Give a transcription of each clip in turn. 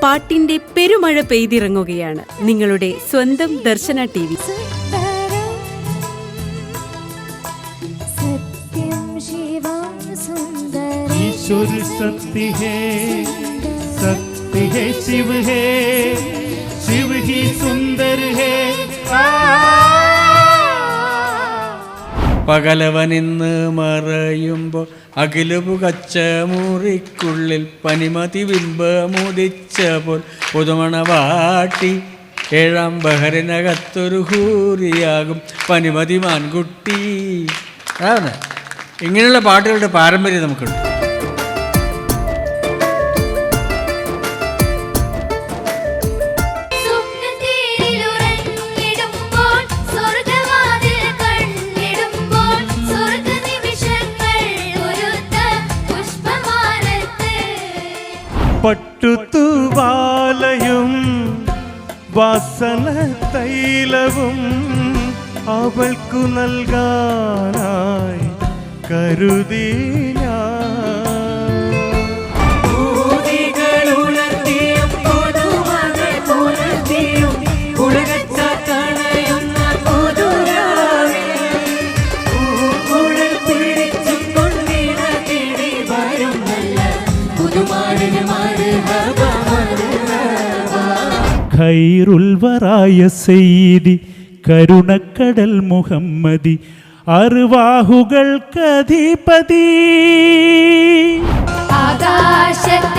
പാട്ടിന്റെ പെരുമഴ പെയ്തിറങ്ങുകയാണ് നിങ്ങളുടെ സ്വന്തം ദർശന TV. ईश्वर सत्य है शिव है, शिव ही सुंदर है. പകലവനിന്ന് മറയുമ്പോൾ അഖില പുകച്ച മുറിക്കുള്ളിൽ പനിമതി ബിംബമുദിച്ചപ്പോൾ പുതുമണവാട്ടി ഏഴാം ബഹറിനകത്തൊരു ഹൂറിയാകും പനിമതി മാൻകുട്ടി. അതാണ് ഇങ്ങനെയുള്ള പാട്ടുകളുടെ പാരമ്പര്യം നമുക്കുണ്ട്. പട്ടുതൂവാലയും വാസന തൈലവും അവൾക്കു നൽകാനായി കരുതി ഖൈറുൽവറായ സയ്യിദി കരുണക്കടൽ മുഹമ്മദി അർവാഹുകൾക്കധിപതി. ആകാശത്തെളിമയിൽ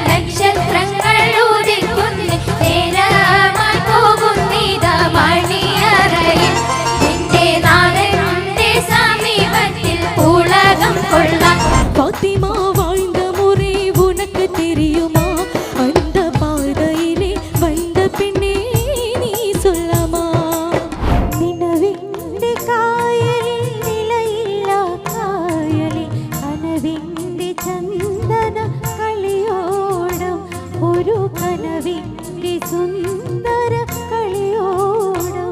നക്ഷത്രങ്ങൾ ഉദിക്കുന്നു, നേരമായി പോകുന്നിതാ മണിയറയിൽ നിന്റെ നാഥന്റെ സമീപത്തിൽ ഉലകം കൊള്ളാം. ഫാത്തിമ வாழ்ந்த முறை உனக்கு தெரியுமா? அந்த பாதையிலே வந்த பெண்ணே நீ சொல்லமா? നിലവിന്റെ കായലിൽ നിലയില്ല കായലിൽ കനവിന്റെ ചന്ദന കളിയോടം, ഒരു കനവിന്റെ സുന്ദര കളിയോടം.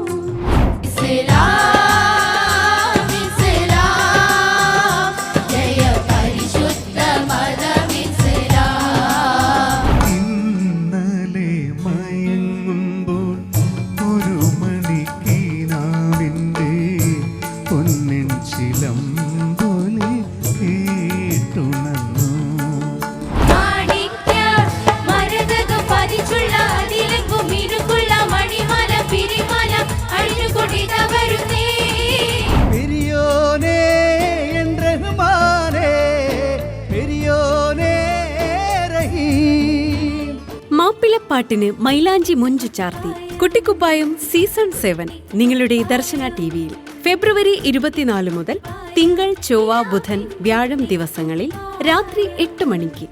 മാപ്പിളപ്പാട്ടിന് മൈലാഞ്ചി മുഞ്ചു ചാർത്തി കുട്ടിക്കുപ്പായം സീസൺ 7 നിങ്ങളുടെ ദർശന TVയിൽ ഫെബ്രുവരി 24 മുതൽ തിങ്കൾ, ചൊവ്വ, ബുധൻ, വ്യാഴം ദിവസങ്ങളിൽ രാത്രി 8 മണിക്ക്.